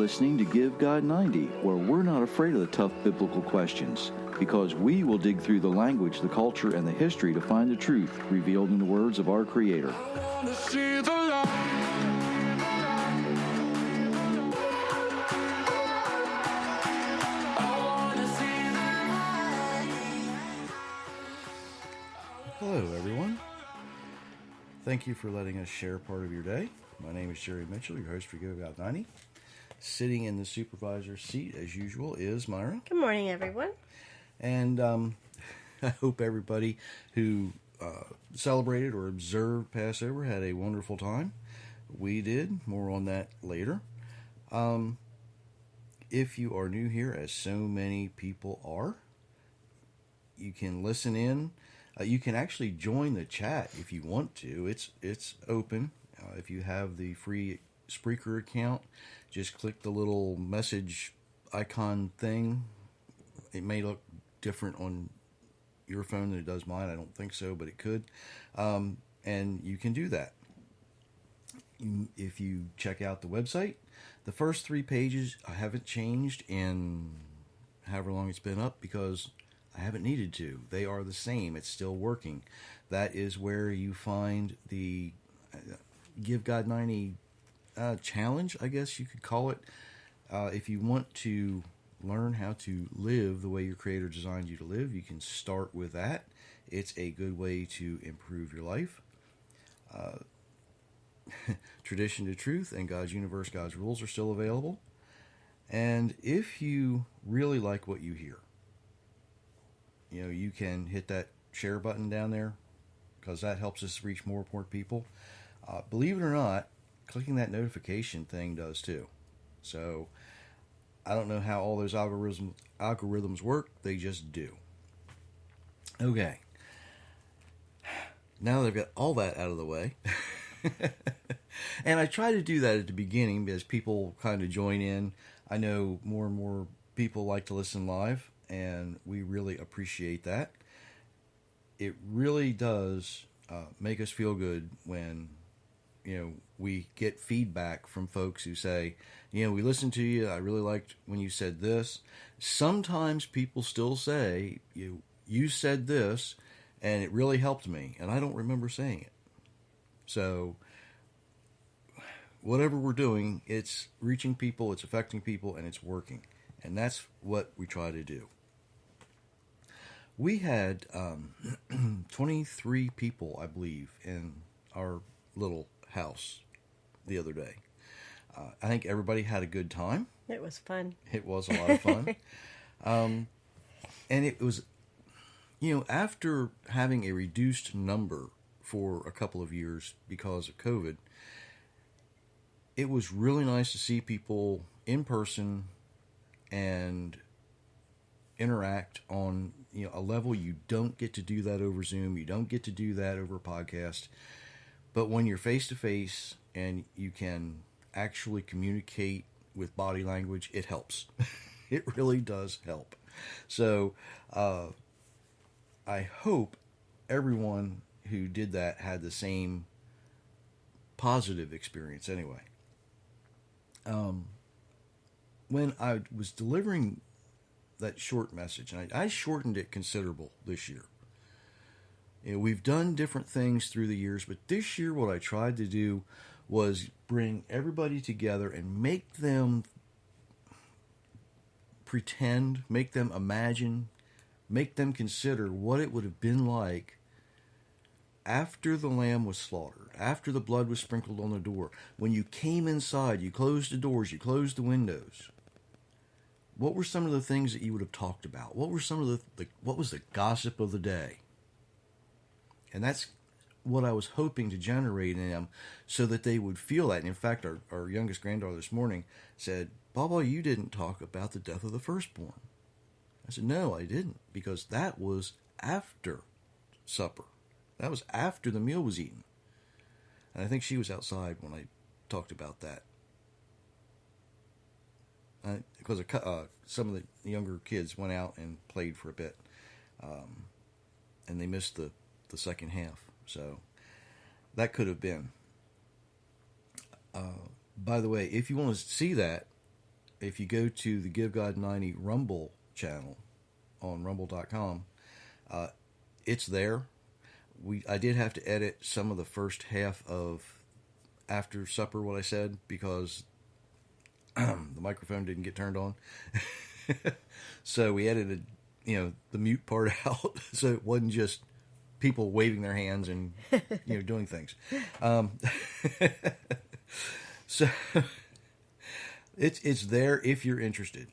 listening to Give God 90, where we're not afraid of the tough biblical questions, because we will dig through the language, the culture, and the history to find the truth revealed in the words of our Creator. Hello, everyone. Thank you for letting us share part of your day. My name is Jerry Mitchell, your host for Give God 90. Sitting in the supervisor's seat, as usual, is Myra. Good morning, everyone. And I hope everybody who celebrated or observed Passover had a wonderful time. We did. More on that later. If you are new here, as so many people are, you can listen in. You can actually join the chat if you want to. It's open. If you have the free Spreaker account, just click the little message icon thing. It may look different on your phone than it does mine. I don't think so, but it could. And you can do that. If you check out the website, the first 3 pages I haven't changed in however long it's been up because I haven't needed to. They are the same. It's still working. That is where you find the Give God 90 challenge, I guess you could call it. If you want to learn how to live the way your Creator designed you to live, you can start with that. It's a good way to improve your life. Tradition to Truth and God's Universe, God's Rules are still available. And if you really like what you hear, you can hit that share button down there because that helps us reach more important people. Believe it or not, clicking that notification thing does too. So I don't know how all those algorithms work. They just do. Okay. Now that I've got all that out of the way, and I try to do that at the beginning as people kind of join in. I know more and more people like to listen live, and we really appreciate that. It really does make us feel good when we get feedback from folks who say, we listened to you. I really liked when you said this. Sometimes people still say, you said this, and it really helped me, and I don't remember saying it. So whatever we're doing, it's reaching people, it's affecting people, and it's working. And that's what we try to do. We had 23 people, I believe, in our little house the other day. I think everybody had a good time. It was fun. It was a lot of fun. And it was, after having a reduced number for a couple of years because of COVID, it was really nice to see people in person and interact on a level you don't get to do that over Zoom. You don't get to do that over a podcast. But when you're face to face and you can actually communicate with body language, it helps. It really does help. So I hope everyone who did that had the same positive experience anyway. When I was delivering that short message, and I shortened it considerable this year. We've done different things through the years, but this year what I tried to do was bring everybody together and make them pretend, make them imagine, make them consider what it would have been like after the lamb was slaughtered, after the blood was sprinkled on the door. When you came inside, you closed the doors, you closed the windows. What were some of the things that you would have talked about? What were some of what was the gossip of the day? And that's what I was hoping to generate in them so that they would feel that. And in fact, our youngest granddaughter this morning said, "Baba, you didn't talk about the death of the firstborn." I said, "No, I didn't, because that was after supper. That was after the meal was eaten." And I think she was outside when I talked about that. Because some of the younger kids went out and played for a bit. And they missed the second half. So that could have been. By the way, if you want to see that, if you go to the Give God 90 Rumble channel on rumble.com, it's there. I did have to edit some of the first half of after supper, what I said, because the microphone didn't get turned on. So we edited, the mute part out, so it wasn't just people waving their hands and doing things. So it's there if you're interested.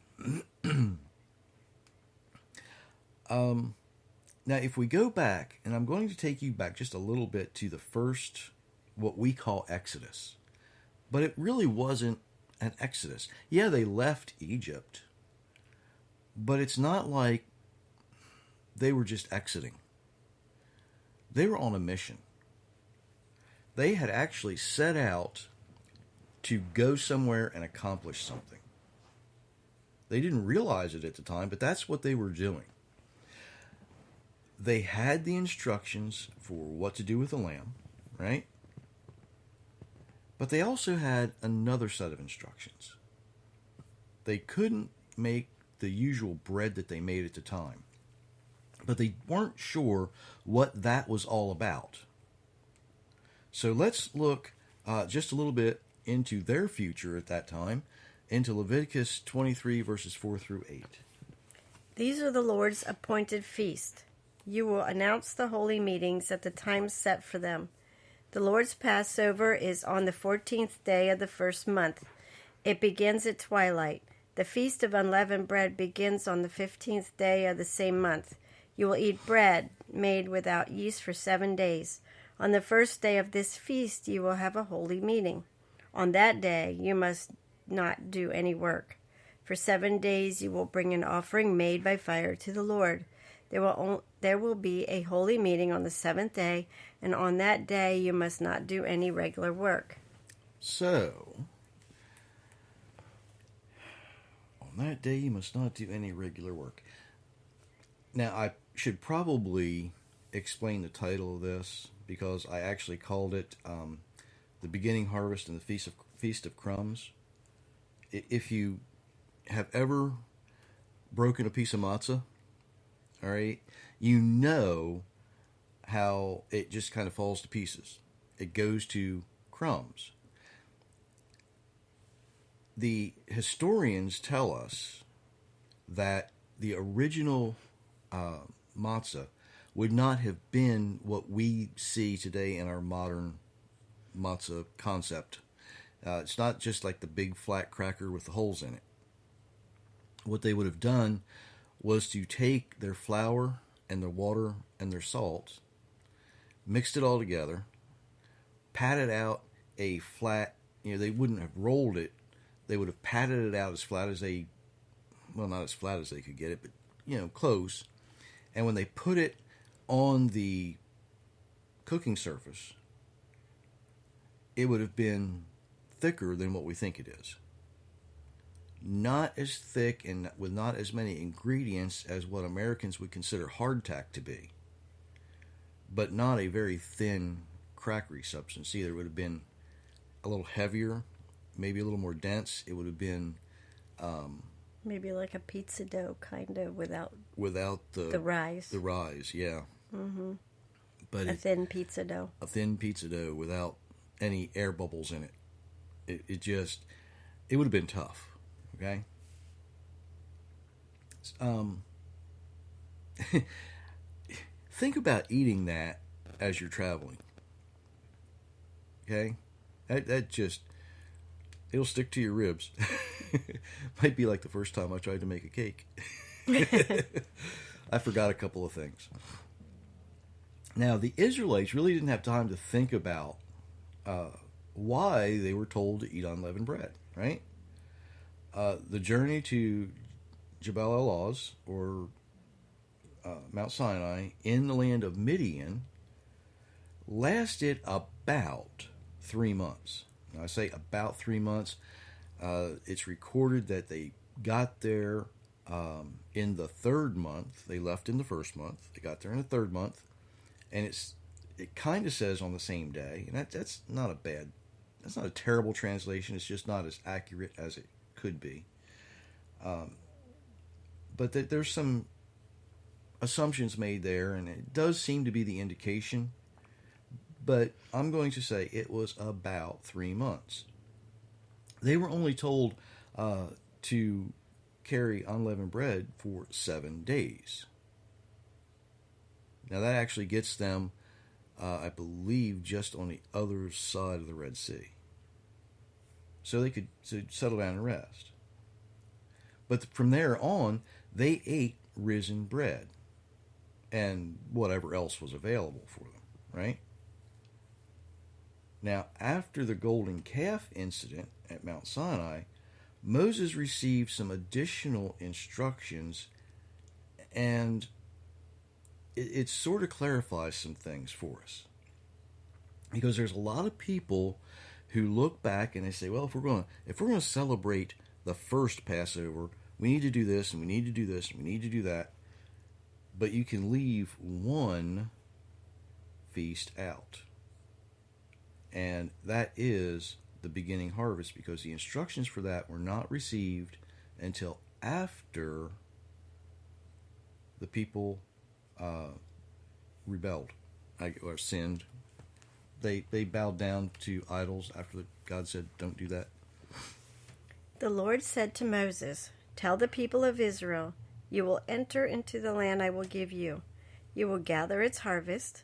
Now, if we go back, and I'm going to take you back just a little bit to the first, what we call Exodus, but it really wasn't an Exodus. Yeah, they left Egypt, but it's not like they were just exiting. They were on a mission. They had actually set out to go somewhere and accomplish something. They didn't realize it at the time, but that's what they were doing. They had the instructions for what to do with the lamb, right? But they also had another set of instructions. They couldn't make the usual bread that they made at the time, but they weren't sure what that was all about. So let's look just a little bit into their future at that time, into Leviticus 23, verses 4 through 8. These are the Lord's appointed feast. You will announce the holy meetings at the time set for them. The Lord's Passover is on the 14th day of the first month. It begins at twilight. The Feast of Unleavened Bread begins on the 15th day of the same month. You will eat bread made without yeast for 7 days. On the first day of this feast you will have a holy meeting. On that day you must not do any work. For 7 days you will bring an offering made by fire to the Lord. There will be a holy meeting on the 7th day, and on that day you must not do any regular work. So, on that day you must not do any regular work. Now, I should probably explain the title of this, because I actually called it The Beginning Harvest and the Feast of Crumbs. If you have ever broken a piece of matzah, all right, you know how it just kind of falls to pieces. It goes to crumbs. The historians tell us that the original matzah would not have been what we see today in our modern matzah concept. It's not just like the big flat cracker with the holes in it. What they would have done was to take their flour and their water and their salt, mixed it all together, patted out a flat, they wouldn't have rolled it, they would have patted it out as flat as not as flat as they could get it, but, close. And when they put it on the cooking surface, it would have been thicker than what we think it is. Not as thick and with not as many ingredients as what Americans would consider hardtack to be, but not a very thin, crackery substance either. It would have been a little heavier, maybe a little more dense. It would have been maybe like a pizza dough, kind of, without the rise. The rise, yeah. Mm-hmm. But a thin pizza dough. A thin pizza dough without any air bubbles in it. It would have been tough. Okay. Think about eating that as you're traveling. Okay, that just, it'll stick to your ribs. Might be like the first time I tried to make a cake. I forgot a couple of things. Now, the Israelites really didn't have time to think about why they were told to eat unleavened bread, right? The journey to Jebel el-Oz, or Mount Sinai, in the land of Midian, lasted about 3 months. Now, I say about 3 months. It's recorded that they got there in the 3rd month. They left in the 1st month. They got there in the 3rd month. And it kind of says on the same day. And that's not a terrible translation. It's just not as accurate as it could be. But that there's some assumptions made there, and it does seem to be the indication. But I'm going to say it was about 3 months. They were only told to carry unleavened bread for 7 days. Now that actually gets them, I believe, just on the other side of the Red Sea. So they could settle down and rest. But from there on, they ate risen bread and whatever else was available for them, right? Now, after the golden calf incident at Mount Sinai, Moses received some additional instructions, and it sort of clarifies some things for us. Because there's a lot of people who look back and they say, well, if we're going to celebrate the first Passover, we need to do this, and we need to do this, and we need to do that. But you can leave one feast out. And that is the beginning harvest, because the instructions for that were not received until after the people rebelled or sinned. They bowed down to idols after God said, don't do that. The Lord said to Moses, "Tell the people of Israel, you will enter into the land I will give you. You will gather its harvest.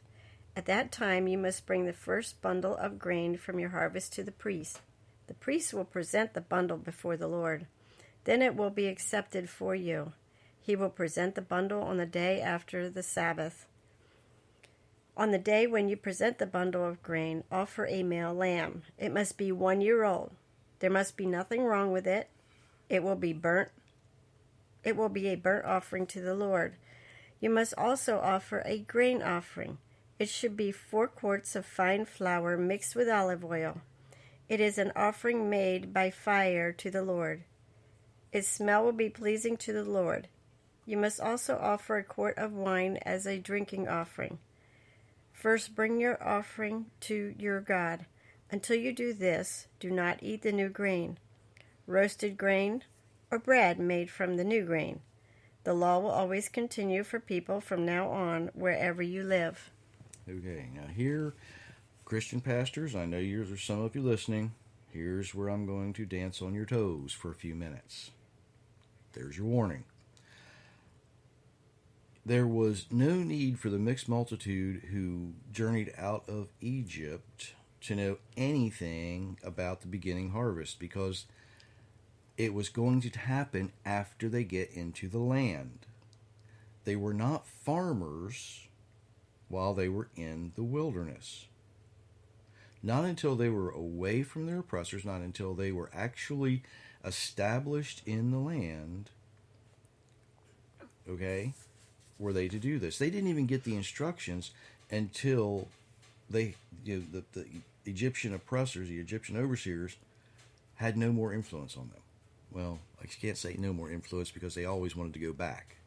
At that time you must bring the first bundle of grain from your harvest to the priest. The priest will present the bundle before the Lord. Then it will be accepted for you. He will present the bundle on the day after the Sabbath. On the day when you present the bundle of grain, offer a male lamb. It must be 1 year old. There must be nothing wrong with it. It will be burnt. It will be a burnt offering to the Lord. You must also offer a grain offering. It should be 4 quarts of fine flour mixed with olive oil. It is an offering made by fire to the Lord. Its smell will be pleasing to the Lord. You must also offer a quart of wine as a drinking offering. First bring your offering to your God. Until you do this, do not eat the new grain, roasted grain, or bread made from the new grain. The law will always continue for people from now on, wherever you live." Okay, now here, Christian pastors, I know there's some of you listening. Here's where I'm going to dance on your toes for a few minutes. There's your warning. There was no need for the mixed multitude who journeyed out of Egypt to know anything about the beginning harvest, because it was going to happen after they get into the land. They were not farmers while they were in the wilderness. Not until they were away from their oppressors, not until they were actually established in the land, okay, were they to do this. They didn't even get the instructions until the Egyptian oppressors, the Egyptian overseers, had no more influence on them. Well, I can't say no more influence, because they always wanted to go back.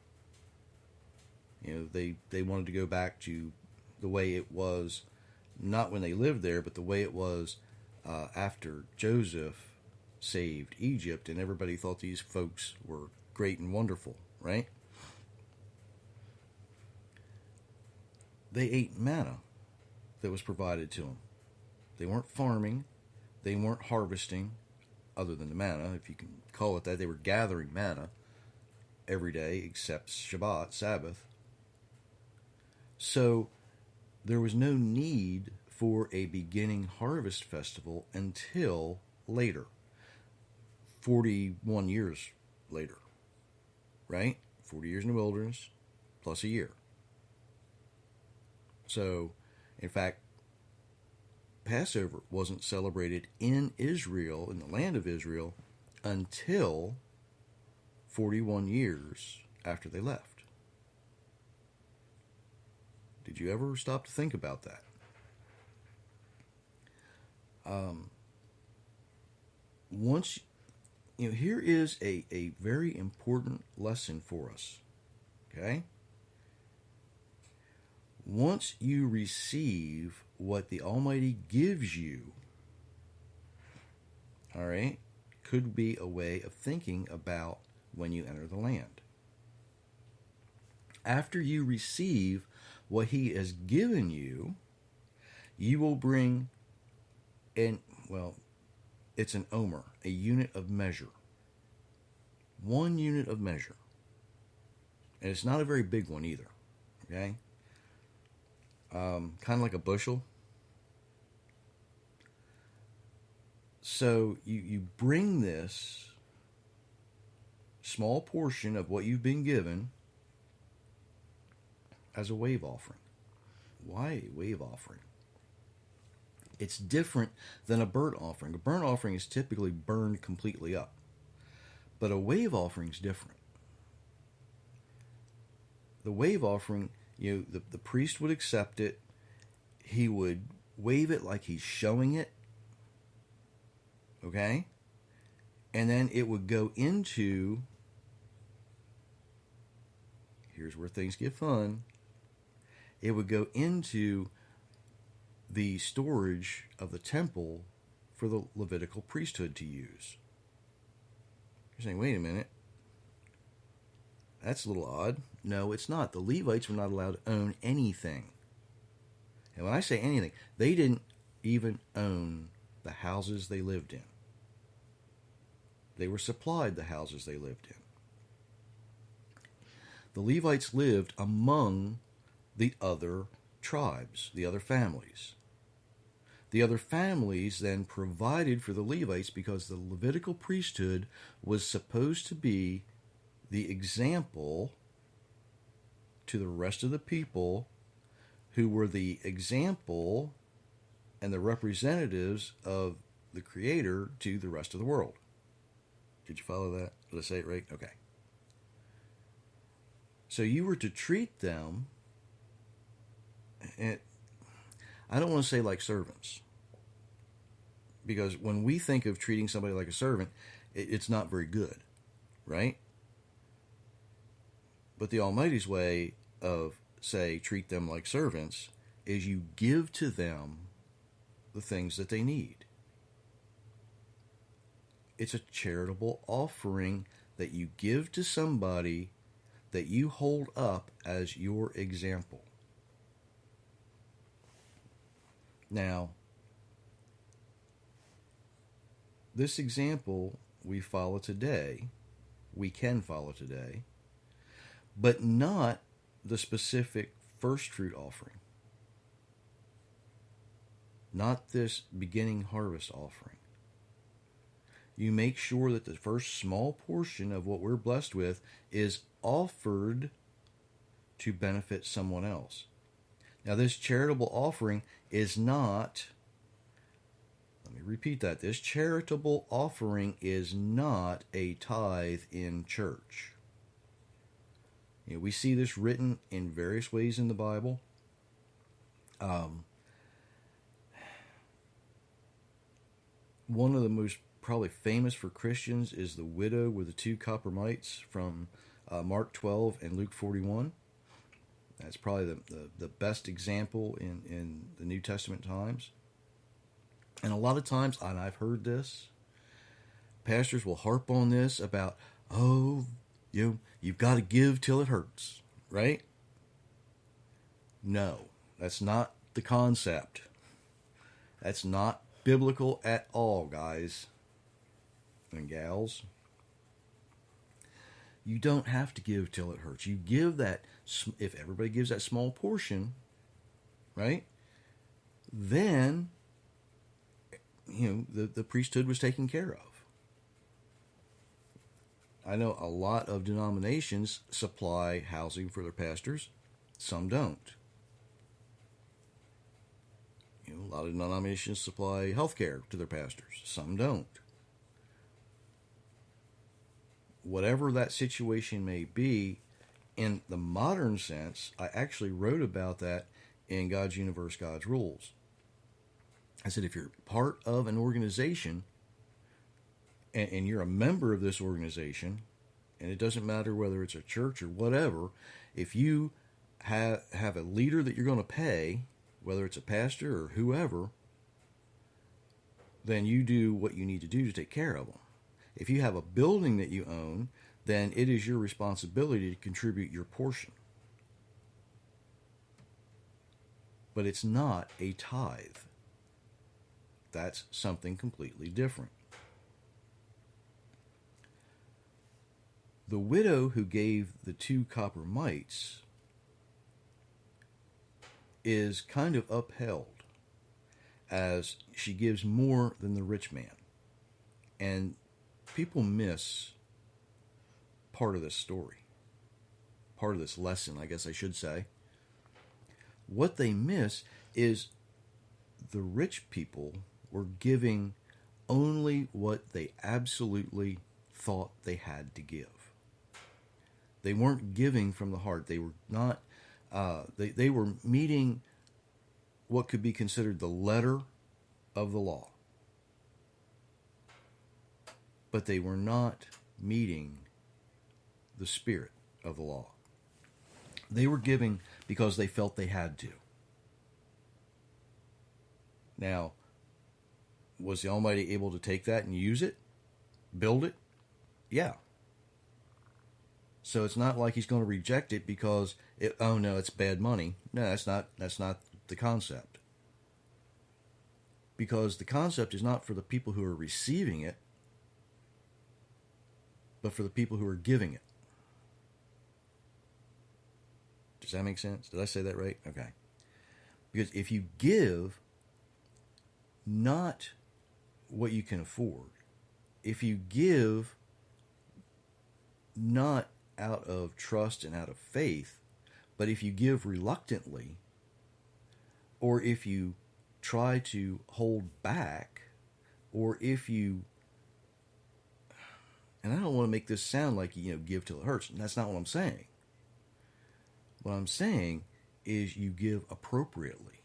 They wanted to go back to the way it was, not when they lived there, but the way it was after Joseph saved Egypt, and everybody thought these folks were great and wonderful, right? They ate manna that was provided to them. They weren't farming. They weren't harvesting, other than the manna, if you can call it that. They were gathering manna every day except Shabbat, Sabbath. So there was no need for a beginning harvest festival until later. 41 years later, right? 40 years in the wilderness, plus a year. So, in fact, Passover wasn't celebrated in Israel, in the land of Israel, until 41 years after they left. Did you ever stop to think about that? Here is a very important lesson for us, okay? Once you receive what the Almighty gives you, all right, could be a way of thinking about when you enter the land. After you receive what he has given you, you will bring it's an omer, a unit of measure. 1 unit of measure. And it's not a very big one either. Okay? Kind of like a bushel. So you bring this small portion of what you've been given as a wave offering. Why a wave offering? It's different than a burnt offering. A burnt offering is typically burned completely up. But a wave offering is different. The wave offering, the priest would accept it. He would wave it like he's showing it. Okay? And then it would go into, here's where things get fun. It would go into the storage of the temple for the Levitical priesthood to use. You're saying, wait a minute. That's a little odd. No, it's not. The Levites were not allowed to own anything. And when I say anything, they didn't even own the houses they lived in. They were supplied the houses they lived in. The Levites lived among the other tribes, the other families. The other families then provided for the Levites because the Levitical priesthood was supposed to be the example to the rest of the people, who were the example and the representatives of the Creator to the rest of the world. Did you follow that? Did I say it right? Okay. So you were to treat them, and I don't want to say like servants, because when we think of treating somebody like a servant, it's not very good, right? But the Almighty's way of, say, treat them like servants is you give to them the things that they need. It's a charitable offering that you give to somebody that you hold up as your example. Now, this example we can follow today, but not the specific first fruit offering. Not this beginning harvest offering. You make sure that the first small portion of what we're blessed with is offered to benefit someone else. Now, this charitable offering is not, let me repeat that, this charitable offering is not a tithe in church. We see this written in various ways in the Bible. One of the most probably famous for Christians is the widow with the 2 copper mites from Mark 12 and Luke 41. That's probably the best example in the New Testament times. And a lot of times, and I've heard this, pastors will harp on this about, you've got to give till it hurts, right? No, that's not the concept. That's not biblical at all, guys and gals. You don't have to give till it hurts. You give that, if everybody gives that small portion, right? Then, the priesthood was taken care of. I know a lot of denominations supply housing for their pastors. Some don't. A lot of denominations supply health care to their pastors. Some don't. Whatever that situation may be, in the modern sense, I actually wrote about that in God's Universe, God's Rules. I said, if you're part of an organization, and you're a member of this organization, and it doesn't matter whether it's a church or whatever, if you have a leader that you're going to pay, whether it's a pastor or whoever, then you do what you need to do to take care of them. If you have a building that you own, then it is your responsibility to contribute your portion. But it's not a tithe. That's something completely different. The widow who gave the 2 copper mites is kind of upheld as she gives more than the rich man. And people miss part of this story, part of this lesson, I guess I should say. What they miss is the rich people were giving only what they absolutely thought they had to give. They weren't giving from the heart. They were not. They were meeting what could be considered the letter of the law, but they were not meeting the spirit of the law. They were giving because they felt they had to. Now, was the Almighty able to take that and use it? Build it? Yeah. So it's not like he's going to reject it because, oh no, it's bad money. No, that's not the concept. Because the concept is not for the people who are receiving it, but for the people who are giving it. Does that make sense? Did I say that right? Okay. Because if you give not what you can afford, if you give not out of trust and out of faith, but if you give reluctantly, or if you try to hold back, or if you, and I don't want to make this sound like, give till it hurts. And that's not what I'm saying. What I'm saying is you give appropriately.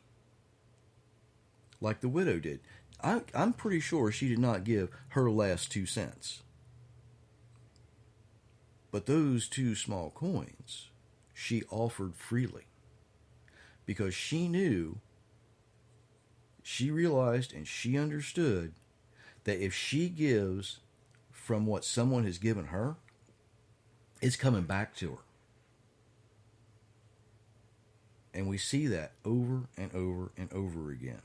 Like the widow did. I'm pretty sure she did not give her last 2 cents. But those 2 small coins she offered freely. Because she knew, she realized, and she understood that if she gives from what someone has given her, it's coming back to her. And we see that over and over and over again.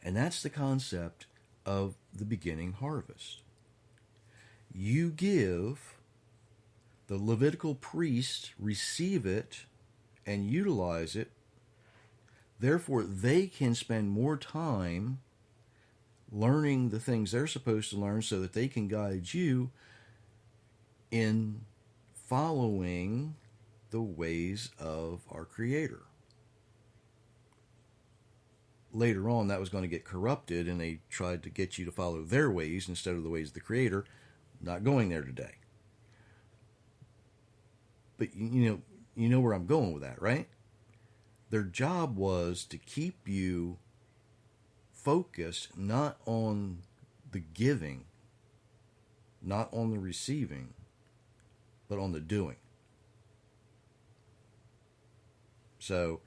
And that's the concept of the beginning harvest. You give, the Levitical priests receive it and utilize it. Therefore, they can spend more time learning the things they're supposed to learn so that they can guide you in following the ways of our Creator. Later on, that was going to get corrupted, and they tried to get you to follow their ways instead of the ways of the Creator. Not going there today. But you know where I'm going with that, right? Their job was to keep you focused not on the giving, not on the receiving, but on the doing. So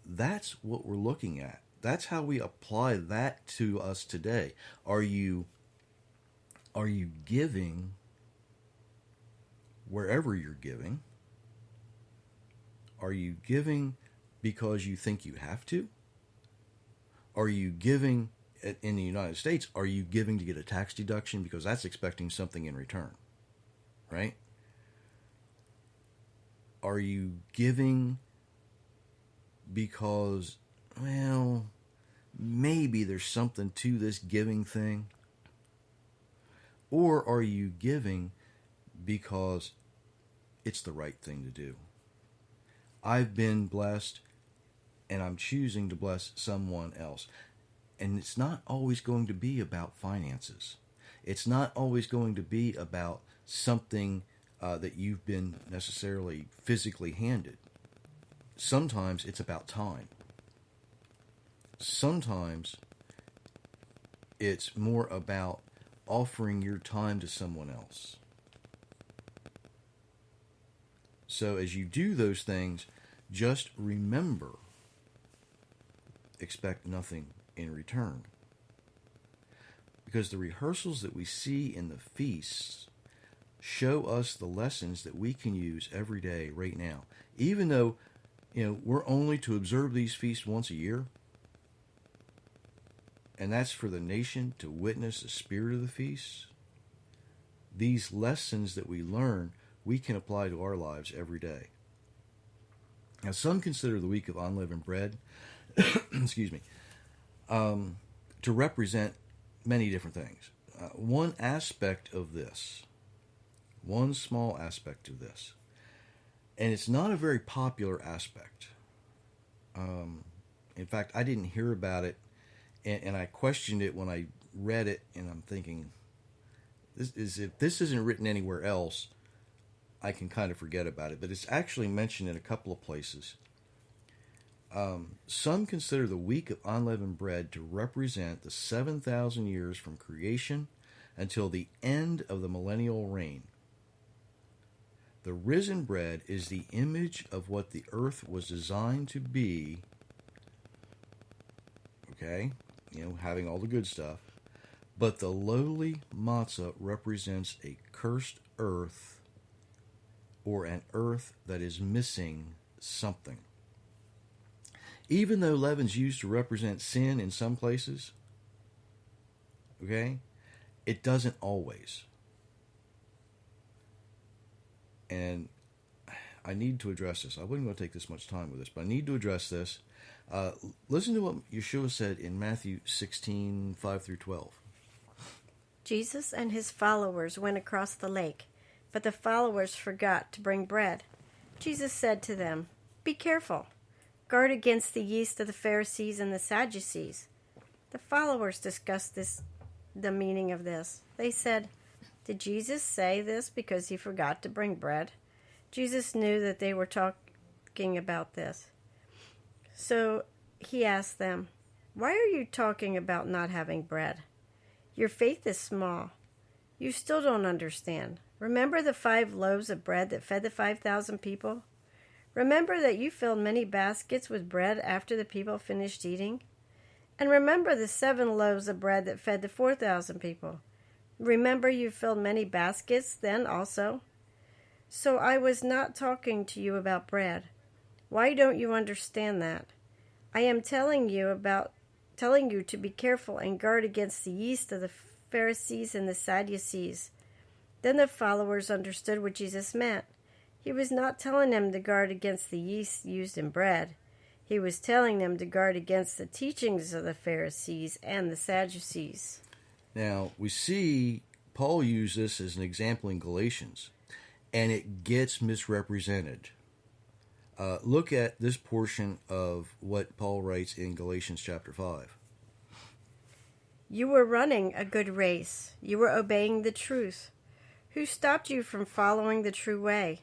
that's what we're looking at. That's how we apply that to us today. Are you giving wherever you're giving? Are you giving because you think you have to? Are you giving, in the United States, are you giving to get a tax deduction because that's expecting something in return, right? Are you giving because, well, maybe there's something to this giving thing? Or are you giving because it's the right thing to do? I've been blessed, and I'm choosing to bless someone else. And it's not always going to be about finances. It's not always going to be about something that you've been necessarily physically handed. Sometimes it's about time. Sometimes it's more about offering your time to someone else. So as you do those things, just remember, expect nothing in return. Because the rehearsals that we see in the feasts show us the lessons that we can use every day right now. Even though, we're only to observe these feasts once a year, and that's for the nation to witness the spirit of the feasts. These lessons that we learn, we can apply to our lives every day. Now, some consider the week of Unleavened Bread, excuse me, to represent many different things. One aspect of this, one small aspect of this, and it's not a very popular aspect. In fact, I didn't hear about it, and I questioned it when I read it, and I'm thinking, if this isn't written anywhere else, I can kind of forget about it. But it's actually mentioned in a couple of places. Some consider the week of unleavened bread to represent the 7,000 years from creation until the end of the millennial reign. The risen bread is the image of what the earth was designed to be. Okay, having all the good stuff. But the lowly matzah represents a cursed earth, or an earth that is missing something. Even though leaven's used to represent sin in some places, okay, it doesn't always. And I need to address this. I wouldn't want to take this much time with this, but I need to address this. Listen to what Yeshua said in Matthew 16, 5 through 12. Jesus and his followers went across the lake, but the followers forgot to bring bread. Jesus said to them, "Be careful. Guard against the yeast of the Pharisees and the Sadducees." The followers discussed the meaning of this. They said, "Did Jesus say this because he forgot to bring bread?" Jesus knew that they were talking about this. So he asked them, "Why are you talking about not having bread? Your faith is small. You still don't understand. Remember the 5 loaves of bread that fed the 5,000 people? Remember that you filled many baskets with bread after the people finished eating? And remember the 7 loaves of bread that fed the 4,000 people? Remember you filled many baskets then also? So I was not talking to you about bread. Why don't you understand that? I am telling you to be careful and guard against the yeast of the Pharisees and the Sadducees." Then the followers understood what Jesus meant. He was not telling them to guard against the yeast used in bread. He was telling them to guard against the teachings of the Pharisees and the Sadducees. Now, we see Paul use this as an example in Galatians, and it gets misrepresented. Look at this portion of what Paul writes in Galatians chapter 5. You were running a good race. You were obeying the truth. Who stopped you from following the true way?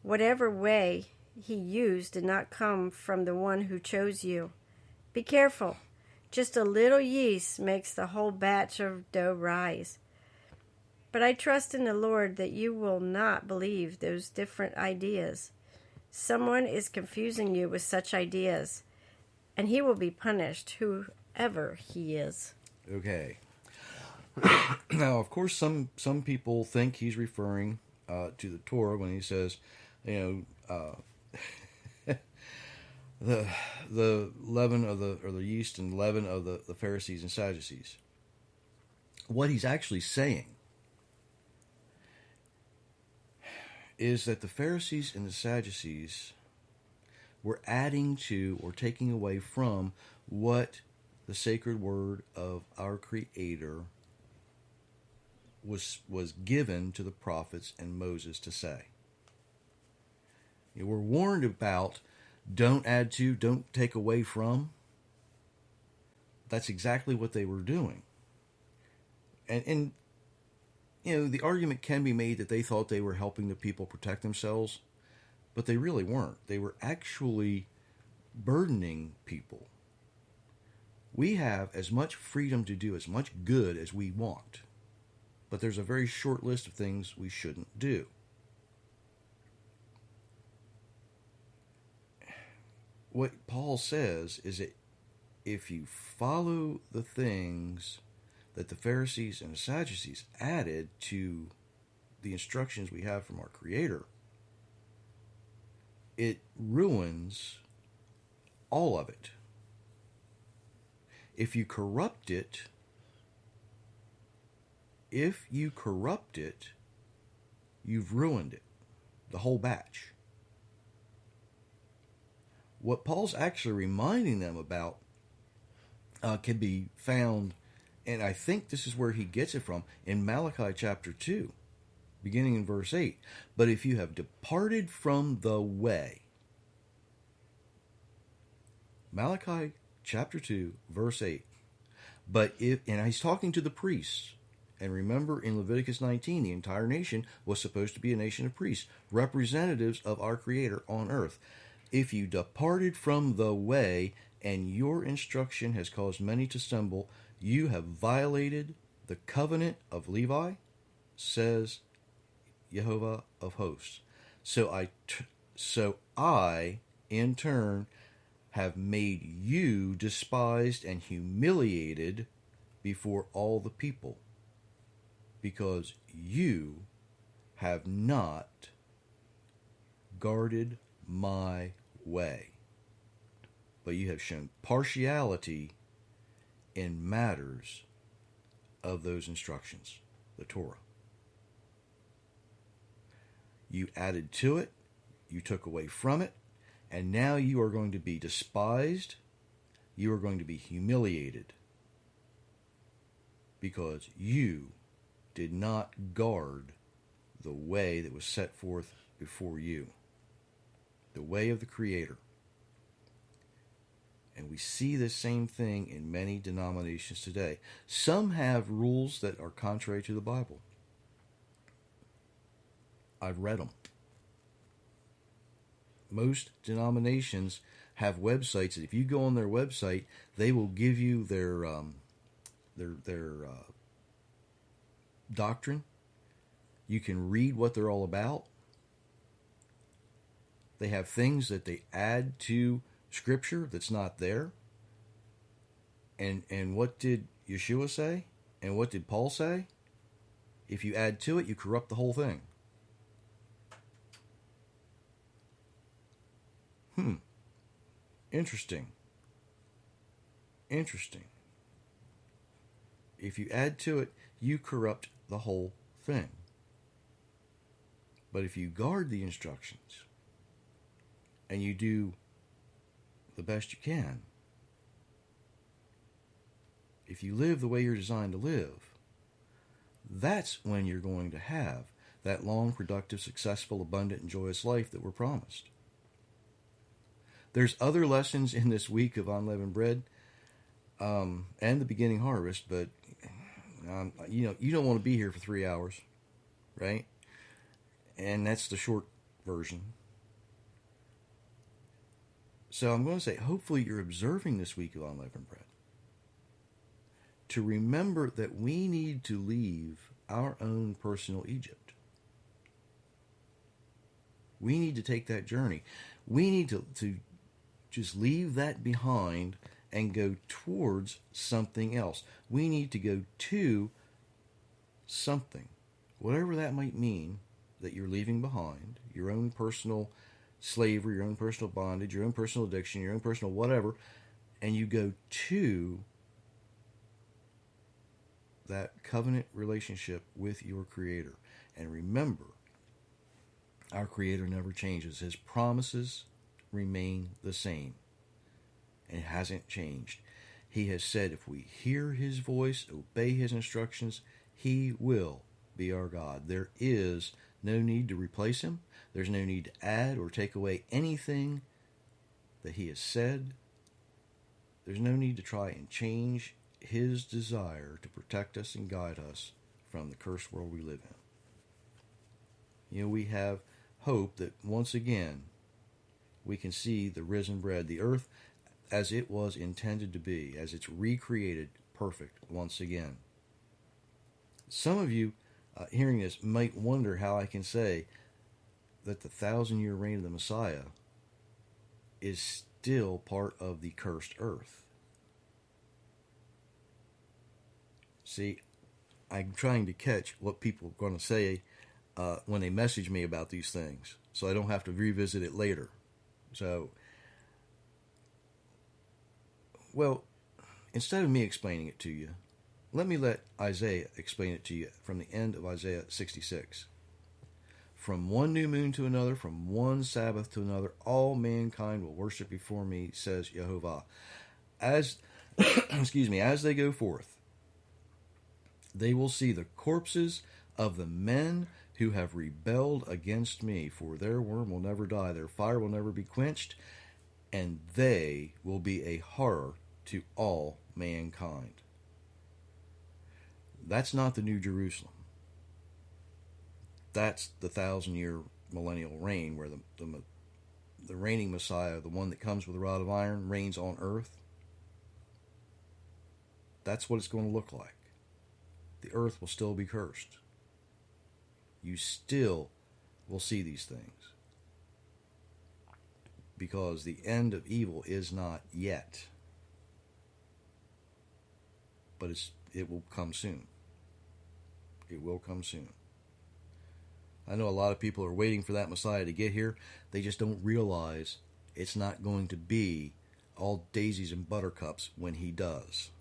Whatever way he used did not come from the one who chose you. Be careful. Just a little yeast makes the whole batch of dough rise. But I trust in the Lord that you will not believe those different ideas. Someone is confusing you with such ideas, and he will be punished, whoever he is. Okay. Now, of course, some people think he's referring to the Torah when he says, the leaven of the yeast and leaven of the Pharisees and Sadducees. What he's actually saying is that the Pharisees and the Sadducees were adding to or taking away from what the sacred word of our Creator was given to the prophets and Moses to say. We're warned about don't add to, don't take away from. That's exactly what they were doing. And the argument can be made that they thought they were helping the people protect themselves, but they really weren't. They were actually burdening people. We have as much freedom to do as much good as we want, but there's a very short list of things we shouldn't do. What Paul says is that if you follow the things that the Pharisees and the Sadducees added to the instructions we have from our Creator, it ruins all of it. If you corrupt it, you've ruined it, the whole batch. What Paul's actually reminding them about can be found, and I think this is where he gets it from, in Malachi chapter 2, beginning in verse 8. But if you have departed from the way, Malachi chapter 2, verse 8. But if, and he's talking to the priests, and remember in Leviticus 19, the entire nation was supposed to be a nation of priests, representatives of our Creator on earth. If you departed from the way, and your instruction has caused many to stumble, you have violated the covenant of Levi, says Jehovah of hosts. So I, in turn, have made you despised and humiliated before all the people, because you have not guarded my way, but you have shown partiality in matters of those instructions, the Torah. You added to it, you took away from it, and now you are going to be despised, you are going to be humiliated, because you did not guard the way that was set forth before you, the way of the Creator. And we see this same thing in many denominations today. Some have rules that are contrary to the Bible. I've read them. Most denominations have websites that if you go on their website, they will give you their doctrine. You can read what they're all about. They have things that they add to Scripture that's not there. And what did Yeshua say? And what did Paul say? If you add to it, you corrupt the whole thing. Interesting. If you add to it, you corrupt the whole thing. But if you guard the instructions and you do the best you can, if you live the way you're designed to live, that's when you're going to have that long, productive, successful, abundant, and joyous life that we're promised. There's other lessons in this week of Unleavened Bread and the beginning harvest, but you don't want to be here for 3 hours, right? And that's the short version. So I'm going to say, hopefully you're observing this week of Unleavened Bread to remember that we need to leave our own personal Egypt. We need to take that journey. We need to just leave that behind and go towards something else. We need to go to something, whatever that might mean, that you're leaving behind, your own personal slavery, your own personal bondage, your own personal addiction, your own personal whatever, and you go to that covenant relationship with your Creator. And remember, our Creator never changes. His promises remain the same. And it hasn't changed. He has said if we hear His voice, obey His instructions, He will be our God. There is no need to replace Him. There's no need to add or take away anything that He has said. There's no need to try and change His desire to protect us and guide us from the cursed world we live in. We have hope that once again we can see the risen bread, the earth as it was intended to be, as it's recreated perfect once again. Some of you hearing this might wonder how I can say that the 1,000-year reign of the Messiah is still part of the cursed earth. See, I'm trying to catch what people are going to say when they message me about these things, so I don't have to revisit it later. So, well, instead of me explaining it to you, let me let Isaiah explain it to you from the end of Isaiah 66. From one new moon to another, from one Sabbath to another, all mankind will worship before me, says Jehovah. As, as they go forth, they will see the corpses of the men who have rebelled against me, for their worm will never die, their fire will never be quenched, and they will be a horror to all mankind. That's not the New Jerusalem. That's the 1,000-year millennial reign, where the reigning Messiah, the one that comes with a rod of iron, reigns on earth. That's what it's going to look like. The earth will still be cursed. You still will see these things, because the end of evil is not yet, but it will come soon. It will come soon. I know a lot of people are waiting for that Messiah to get here. They just don't realize it's not going to be all daisies and buttercups when he does.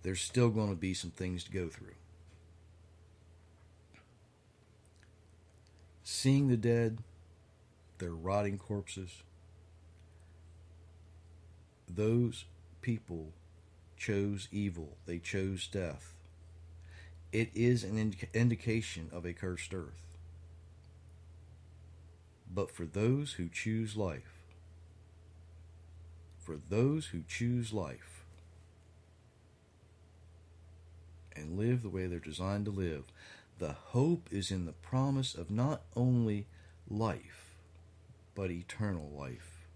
There's still going to be some things to go through. Seeing the dead, their rotting corpses, those people chose evil. They chose death. It is an indication of a cursed earth. But for those who choose life, and live the way they're designed to live, the hope is in the promise of not only life, but eternal life.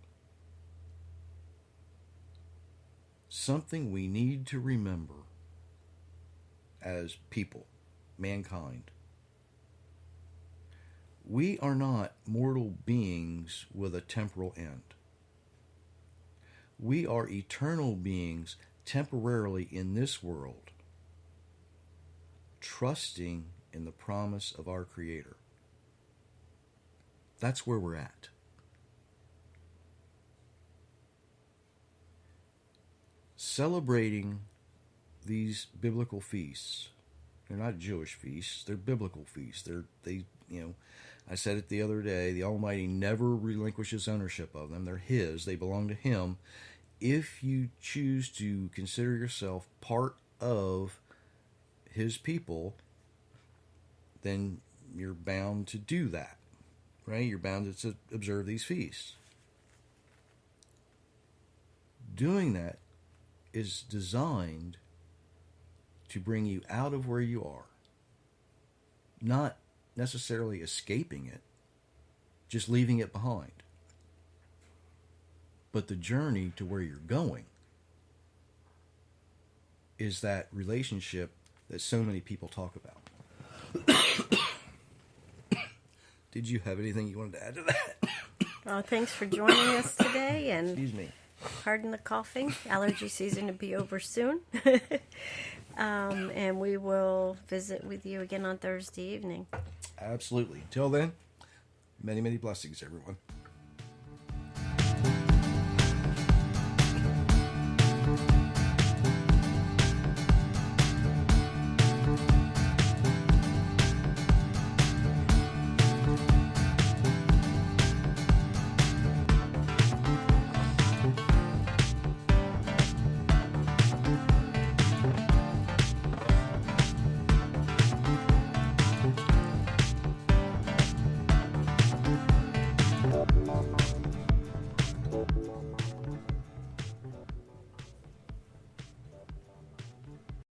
Something we need to remember as people, mankind. We are not mortal beings with a temporal end. We are eternal beings temporarily in this world, trusting in the promise of our Creator. That's where we're at. Celebrating these biblical feasts. They're not Jewish feasts, they're biblical feasts. I said it the other day, the Almighty never relinquishes ownership of them. They're His, they belong to Him. If you choose to consider yourself part of His people, then you're bound to do that, right? You're bound to observe these feasts. Doing that is designed to bring you out of where you are. Not necessarily escaping it, just leaving it behind. But the journey to where you're going is that relationship that so many people talk about. Did you have anything you wanted to add to that? Well, thanks for joining us today, and Excuse me. Pardon the coughing. Allergy season to be over soon. And we will visit with you again on Thursday evening. Absolutely. Till then, many, many blessings, everyone.